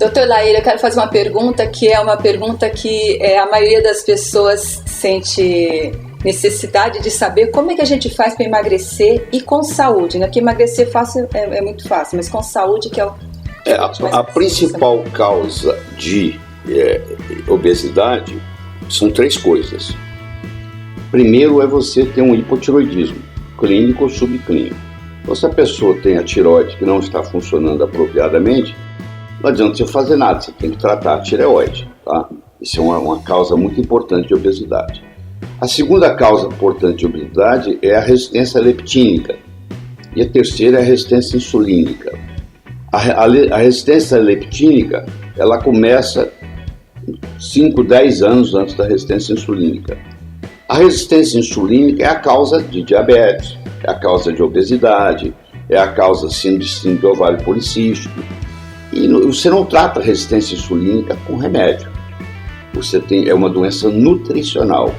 Doutor Laíra, eu quero fazer uma pergunta que é uma pergunta que a maioria das pessoas sente necessidade de saber como é que a gente faz para emagrecer e com saúde, né? Porque emagrecer fácil é muito fácil, mas com saúde que é o... A principal causa de obesidade são 3 coisas. Primeiro é você ter um hipotiroidismo, clínico ou subclínico. Então, se a pessoa tem a tireoide que não está funcionando apropriadamente, não adianta você fazer nada, você tem que tratar a tireoide, tá? Isso é uma causa muito importante de obesidade. A segunda causa importante de obesidade é a resistência leptínica. E a terceira é a resistência insulínica. A resistência leptínica, ela começa 5, 10 anos antes da resistência insulínica. A resistência insulínica é a causa de diabetes, é a causa de obesidade, é a causa síndrome do ovário policístico. E você não trata a resistência insulínica com remédio. É uma doença nutricional.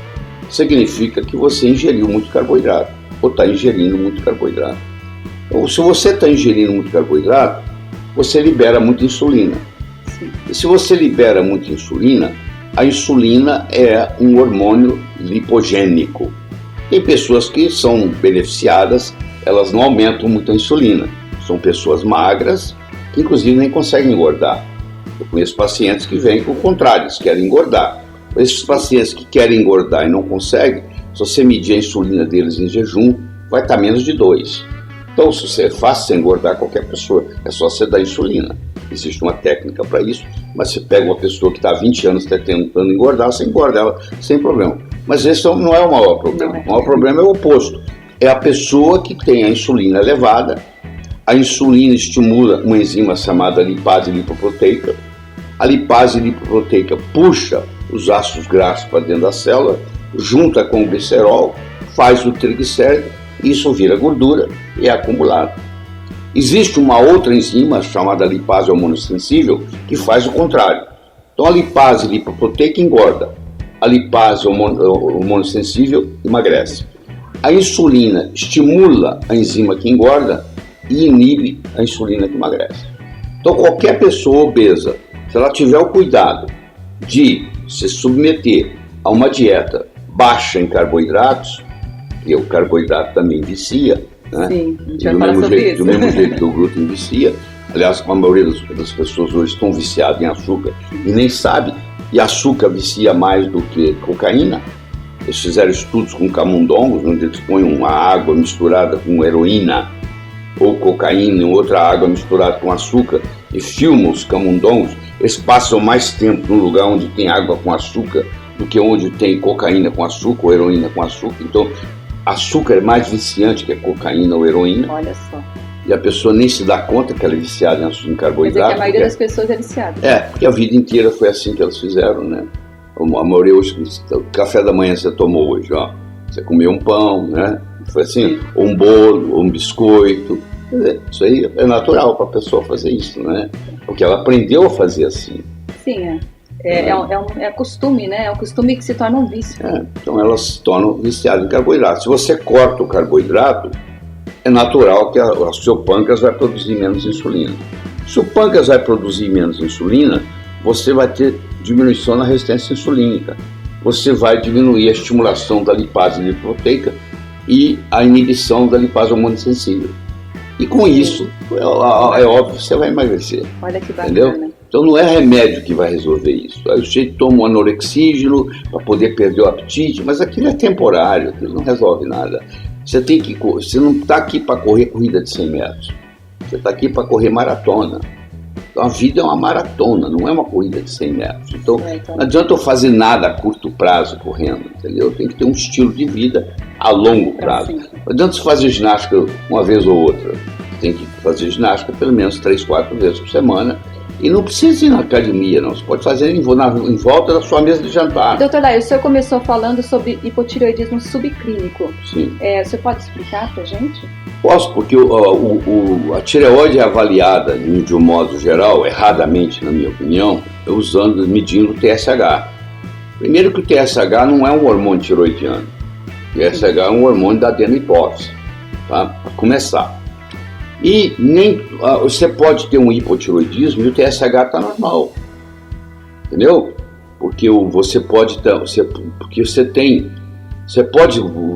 Significa que você ingeriu muito carboidrato, ou está ingerindo muito carboidrato. Ou se você está ingerindo muito carboidrato, você libera muita insulina. Sim. E se você libera muita insulina, a insulina é um hormônio lipogênico. Tem pessoas que são beneficiadas, elas não aumentam muito a insulina. São pessoas magras, que inclusive nem conseguem engordar. Eu conheço pacientes que vêm com o contrário, eles querem engordar. Esses pacientes que querem engordar e não conseguem, se você medir a insulina deles em jejum, vai estar menos de 2. Então, se você é fácil você engordar qualquer pessoa, é só você dar insulina. Existe uma técnica para isso, mas você pega uma pessoa que está há 20 anos tentando engordar, você engorda ela sem problema. Mas esse não é o maior problema. O maior problema é o oposto. É a pessoa que tem a insulina elevada. A insulina estimula uma enzima chamada lipase lipoproteica. A lipase lipoproteica puxa os ácidos graxos para dentro da célula, junta com o glicerol, faz o triglicérido, isso vira gordura e é acumulado. Existe uma outra enzima chamada lipase hormonossensível que faz o contrário. Então a lipase lipoproteica engorda, a lipase hormonossensível emagrece. A insulina estimula a enzima que engorda e inibe a insulina que emagrece. Então qualquer pessoa obesa, se ela tiver o cuidado de se submeter a uma dieta baixa em carboidratos, e o carboidrato também vicia, né? Sim, a gente vai falar sobre isso. Do mesmo jeito que o glúten vicia. Aliás, a maioria das pessoas hoje estão viciadas em açúcar e nem sabe, e açúcar vicia mais do que cocaína. Eles fizeram estudos com camundongos, onde eles põem uma água misturada com heroína ou cocaína, outra água misturada com açúcar, e filmam os camundongos. Eles passam mais tempo num lugar onde tem água com açúcar do que onde tem cocaína com açúcar ou heroína com açúcar. Então, açúcar é mais viciante que a cocaína ou heroína. Olha só. E a pessoa nem se dá conta que ela é viciada em carboidrato. Quer dizer que a maioria das pessoas é viciada. É, porque a vida inteira foi assim que elas fizeram, né? A maioria hoje, o café da manhã você tomou hoje, ó. Você comeu um pão, né? Foi assim, ou um bolo, ou um biscoito. Quer dizer, isso aí é natural para a pessoa fazer isso, né? Porque ela aprendeu a fazer assim. Sim, é costume, né? É um costume que se torna um vício. Então elas se tornam viciadas em carboidrato. Se você corta o carboidrato, é natural que o seu pâncreas vai produzir menos insulina. Se o pâncreas vai produzir menos insulina, você vai ter diminuição na resistência insulínica. Você vai diminuir a estimulação da lipase lipoproteica e a inibição da lipase hormonossensível. E com isso, é óbvio que você vai emagrecer. Olha que bacana. Entendeu? Então não é remédio que vai resolver isso. Aí o sujeito toma um anorexígeno para poder perder o apetite, mas aquilo é temporário, aquilo não resolve nada. Você não está aqui para correr corrida de 100 metros. Você está aqui para correr maratona. Então a vida é uma maratona, não é uma corrida de 100 metros. Então não adianta eu fazer nada a curto prazo correndo, entendeu? Tem que ter um estilo de vida a longo prazo. Não adianta você fazer ginástica uma vez ou outra. Tem que fazer ginástica pelo menos 3, 4 vezes por semana. E não precisa ir na academia, não. Você pode fazer em volta da sua mesa de jantar. Doutor Laíra, o senhor começou falando sobre hipotireoidismo subclínico. Sim. Você pode explicar pra gente? Posso, porque a tireoide é avaliada, de um modo geral, erradamente, na minha opinião, medindo o TSH. Primeiro que o TSH não é um hormônio tiroidiano. O TSH é um hormônio da adenohipófise, tá? Para começar. E nem você pode ter um hipotiroidismo e o TSH está normal, entendeu? Porque você pode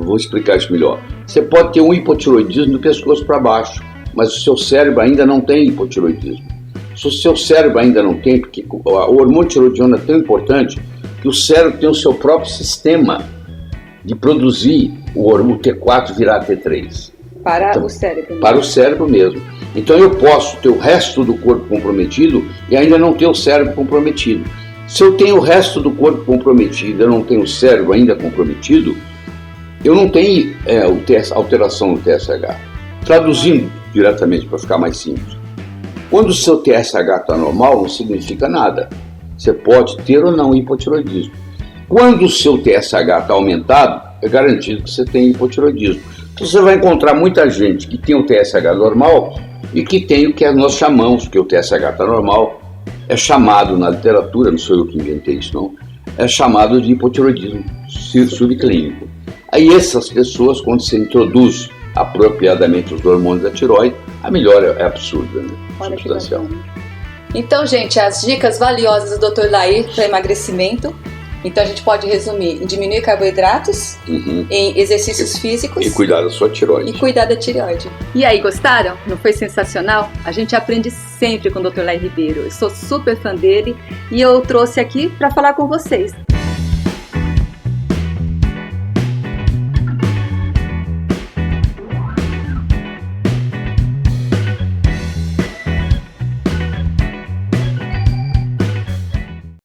vou explicar isso melhor. Você pode ter um hipotiroidismo do pescoço para baixo, mas o seu cérebro ainda não tem hipotiroidismo. Se o seu cérebro ainda não tem, porque o hormônio tiroidiano é tão importante que o cérebro tem o seu próprio sistema de produzir o T4 virar T3. Para o cérebro mesmo. Para o cérebro mesmo. Então eu posso ter o resto do corpo comprometido e ainda não ter o cérebro comprometido. Se eu tenho o resto do corpo comprometido e eu não tenho o cérebro ainda comprometido, eu não tenho alteração no TSH. Traduzindo diretamente para ficar mais simples. Quando o seu TSH está normal, não significa nada. Você pode ter ou não hipotiroidismo. Quando o seu TSH está aumentado, é garantido que você tem hipotiroidismo. Então você vai encontrar muita gente que tem o TSH normal e que tem o que nós chamamos, que o TSH está normal, é chamado na literatura, não sou eu que inventei isso não, é chamado de hipotiroidismo subclínico. Aí essas pessoas, quando se introduz apropriadamente os hormônios da tireoide, a melhora é absurda, né? Olha Substancial. que bacana. Então, gente, as dicas valiosas do Dr. Lair para emagrecimento. Então a gente pode resumir em diminuir carboidratos, em exercícios físicos e cuidar da sua tireoide. E cuidar da tireoide. E aí, gostaram? Não foi sensacional? A gente aprende sempre com o Dr. Lair Ribeiro. Eu sou super fã dele e eu trouxe aqui para falar com vocês.